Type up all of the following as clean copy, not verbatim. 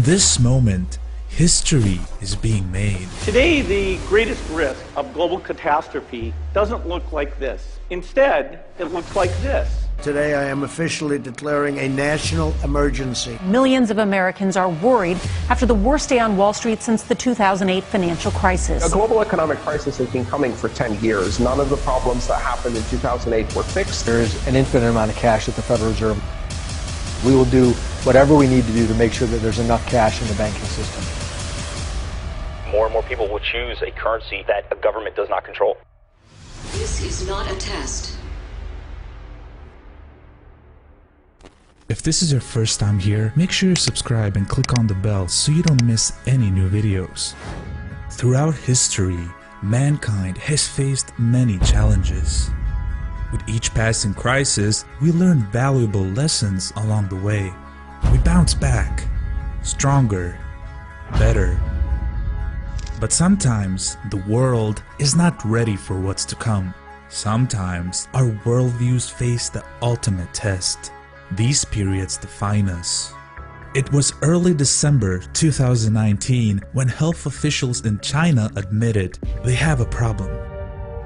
this moment, history is being made. Today, the greatest risk of global catastrophe doesn't look like this. Instead, it looks like this. Today, I am officially declaring a national emergency. Millions of Americans are worried after the worst day on Wall Street since the 2008 financial crisis. A global economic crisis has been coming for 10 years. None of the problems that happened in 2008 were fixed. There's an infinite amount of cash at the Federal Reserve. We will do whatever we need to do to make sure that there's enough cash in the banking system. More and more people will choose a currency that a government does not control. This is not a test. If this is your first time here, make sure you subscribe and click on the bell so you don't miss any new videos. Throughout history, mankind has faced many challenges. With each passing crisis, we learn valuable lessons along the way. We bounce back, stronger, better. But sometimes the world is not ready for what's to come. Sometimes our worldviews face the ultimate test. These periods define us. It was early December 2019 when health officials in China admitted they have a problem.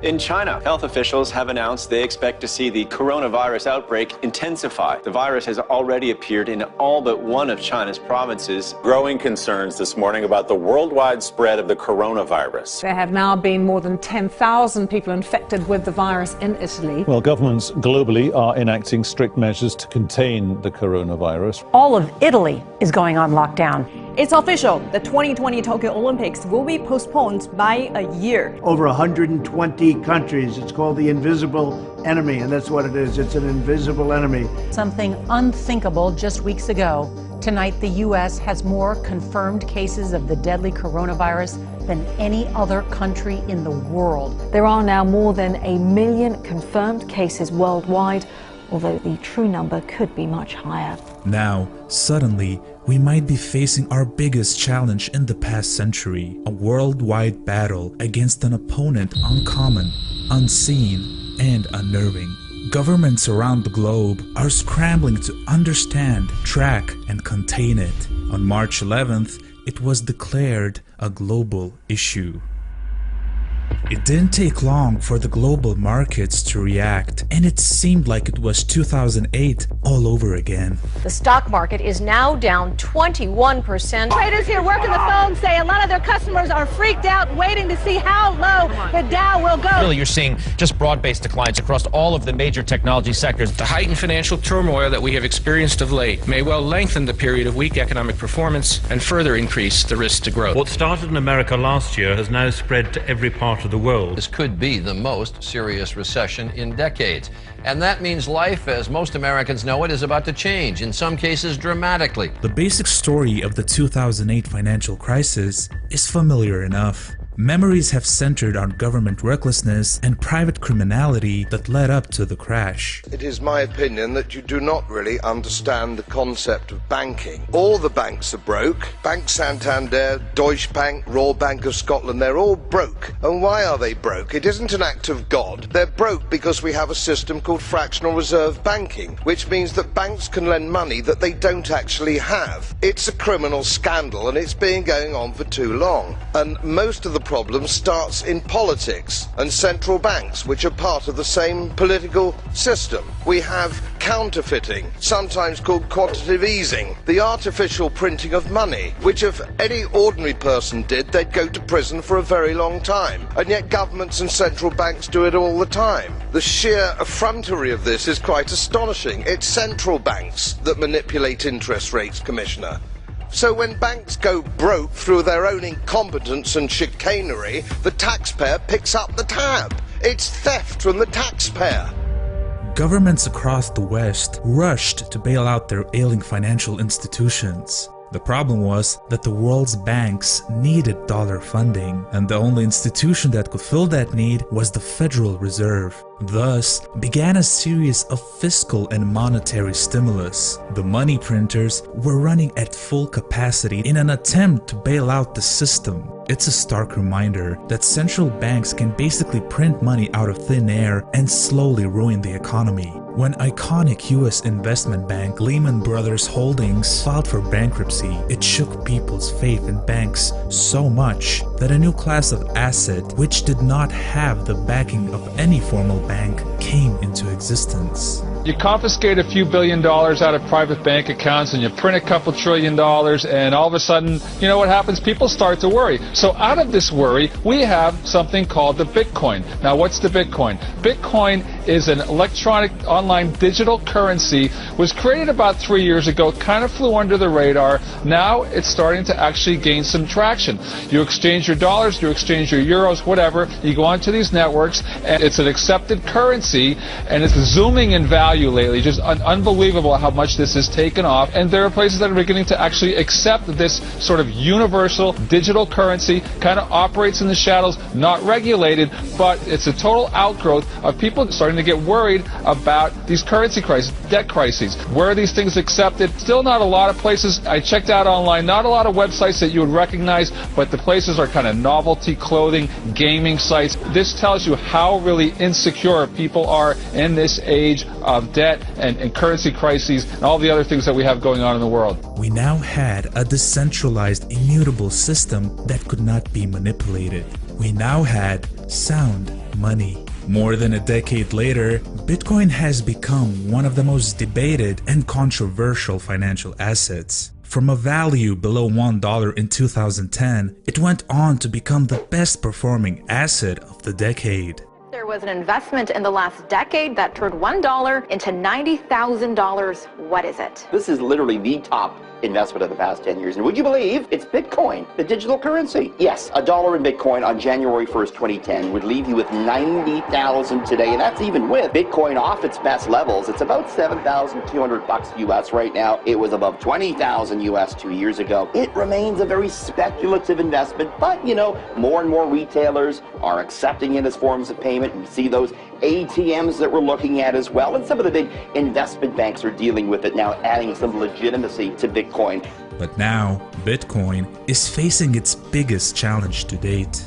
In China, health officials have announced they expect to see the coronavirus outbreak intensify. The virus has already appeared in all but one of China's provinces. Growing concerns this morning about the worldwide spread of the coronavirus. There have now been more than 10,000 people infected with the virus in Italy. Well, governments globally are enacting strict measures to contain the coronavirus. All of Italy is going on lockdown. It's official. The 2020 Tokyo Olympics will be postponed by a year. Over 120 countries. It's called the invisible enemy, and that's what it is. It's an invisible enemy. Something unthinkable just weeks ago. Tonight, the U.S. has more confirmed cases of the deadly coronavirus than any other country in the world. There are now more than 1 million confirmed cases worldwide, although the true number could be much higher. Now, suddenly, we might be facing our biggest challenge in the past century, a worldwide battle against an opponent uncommon, unseen, and unnerving. Governments around the globe are scrambling to understand, track, and contain it. On March 11th, it was declared a global issue. It didn't take long for the global markets to react, and it seemed like it was 2008 all over again. The stock market is now down 21%. Traders here working the phone say a lot of their customers are freaked out, waiting to see how low the Dow will go. Really, you're seeing just broad-based declines across all of the major technology sectors. The heightened financial turmoil that we have experienced of late may well lengthen the period of weak economic performance and further increase the risk to growth. What started in America last year has now spread to every part of the world. This could be the most serious recession in decades. And that means life, as most Americans know it, is about to change, in some cases dramatically. The basic story of the 2008 financial crisis is familiar enough. Memories have centered on government recklessness and private criminality that led up to the crash. It is my opinion that you do not really understand the concept of banking. All the banks are broke. Bank Santander, Deutsche Bank, Royal Bank of Scotland, they're all broke. And why are they broke? It isn't an act of God. They're broke because we have a system called fractional reserve banking, which means that banks can lend money that they don't actually have. It's a criminal scandal, and it's been going on for too long. And most of the problem starts in politics and central banks, which are part of the same political system. We have counterfeiting, sometimes called quantitative easing, the artificial printing of money, which if any ordinary person did, they'd go to prison for a very long time. And yet governments and central banks do it all the time. The sheer effrontery of this is quite astonishing. It's central banks that manipulate interest rates, Commissioner. So when banks go broke through their own incompetence and chicanery, the taxpayer picks up the tab. It's theft from the taxpayer. Governments across the West rushed to bail out their ailing financial institutions. The problem was that the world's banks needed dollar funding, and the only institution that could fill that need was the Federal Reserve. Thus began a series of fiscal and monetary stimulus. The money printers were running at full capacity in an attempt to bail out the system. It's a stark reminder that central banks can basically print money out of thin air and slowly ruin the economy. When iconic US investment bank Lehman Brothers Holdings filed for bankruptcy, it shook people's faith in banks so much that a new class of asset, which did not have the backing of any formal bank, came into existence. You confiscate a few $1 billion out of private bank accounts and you print a couple $1 trillion, and all of a sudden, you know what happens? People start to worry. So out of this worry, we have something called the Bitcoin. Now, what's the Bitcoin? Bitcoin is an electronic online digital currency, was created about 3 years ago, kind of flew under the radar. Now it's starting to actually gain some traction. You exchange your dollars, you exchange your euros, whatever, you go onto these networks, and it's an accepted currency, and it's zooming in value lately. Just unbelievable how much this has taken off, and there are places that are beginning to actually accept this sort of universal digital currency. Kind of operates in the shadows, not regulated, but it's a total outgrowth of people starting to get worried about these currency crises, debt crises. Where are these things accepted? Still not a lot of places. I checked out online, not a lot of websites that you would recognize, but the places are kind of novelty clothing, gaming sites. This tells you how really insecure people are in this age of debt and currency crises and all the other things that we have going on in the world. We now had a decentralized, immutable system that could not be manipulated. We now had sound money. More than a decade later, Bitcoin has become one of the most debated and controversial financial assets. From a value below $1 in 2010, it went on to become the best performing asset of the decade. There was an investment in the last decade that turned $1 into $90,000. What is it? This is literally the top investment of the past 10 years. And would you believe it's Bitcoin, the digital currency? Yes, $1 in Bitcoin on January 1st, 2010 would leave you with $90,000 today. And that's even with Bitcoin off its best levels. It's about $7,200 US right now. It was above $20,000 US 2 years ago. It remains a very speculative investment, but you know, more and more retailers are accepting it as forms of payment. We see those ATMs that we're looking at as well, and some of the big investment banks are dealing with it now, adding some legitimacy to Bitcoin. But now, Bitcoin is facing its biggest challenge to date.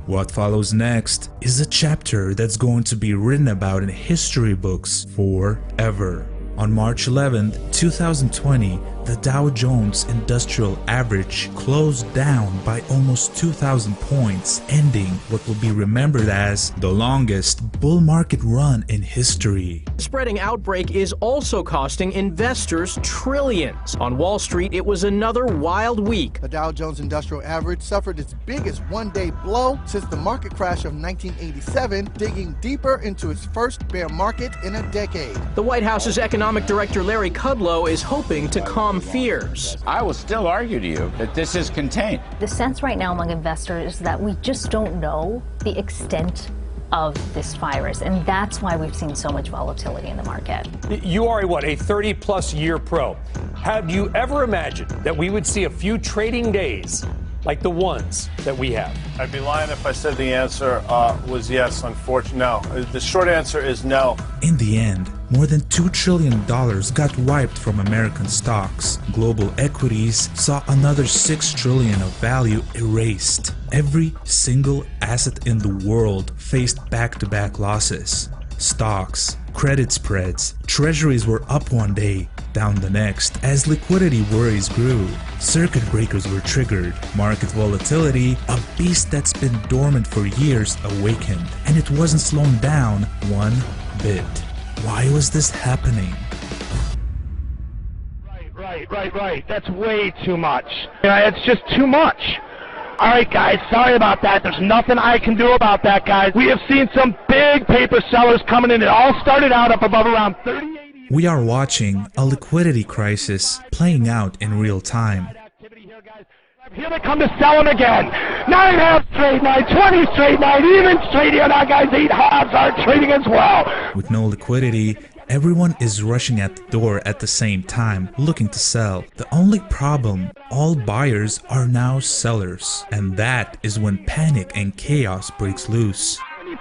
What follows next is a chapter that's going to be written about in history books forever. On March 11, 2020, the Dow Jones Industrial Average closed down by almost 2,000 points, ending what will be remembered as the longest bull market run in history. The spreading outbreak is also costing investors trillions. On Wall Street, it was another wild week. The Dow Jones Industrial Average suffered its biggest one-day blow since the market crash of 1987, digging deeper into its first bear market in a decade. The White House's economic director Larry Kudlow is hoping to calm fears. I will still argue to you that this is contained. The sense right now among investors is that we just don't know the extent of this virus, and that's why we've seen so much volatility in the market. You are a 30-plus year pro. Have you ever imagined that we would see a few trading days like the ones that we have? I'd be lying if I said the answer was yes, unfortunately. No. The short answer is no. In the end, more than $2 trillion got wiped from American stocks. Global equities saw another $6 trillion of value erased. Every single asset in the world faced back-to-back losses. Stocks, credit spreads, treasuries were up one day, down the next. As liquidity worries grew, circuit breakers were triggered. Market volatility, a beast that's been dormant for years, awakened. And it wasn't slowing down one bit. Why was this happening? Right. That's way too much. It's just too much. All right, guys, sorry about that. There's nothing I can do about that, guys. We have seen some big paper sellers coming in. It all started out up above around 30. We are watching a liquidity crisis playing out in real time. Here they come to sell them again. 9 halves straight night, 20 straight night, even straight here. Now, guys, 8 halves are trading as well. With no liquidity, everyone is rushing at the door at the same time, looking to sell. The only problem, all buyers are now sellers. And that is when panic and chaos breaks loose.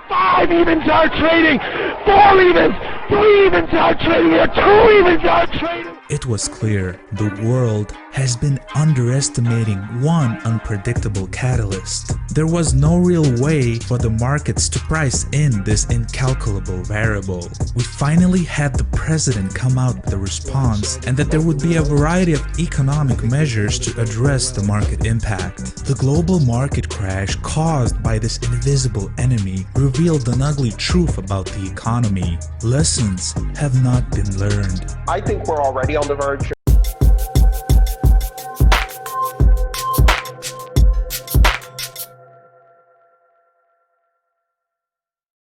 5 evens are trading, 4 evens, 3 evens are trading here, 2 evens are trading. It was clear the world has been underestimating one unpredictable catalyst. There was no real way for the markets to price in this incalculable variable. We finally had the president come out with a response, and that there would be a variety of economic measures to address the market impact. The global market crash caused by this invisible enemy revealed an ugly truth about the economy. Lessons have not been learned. I think we're already on the verge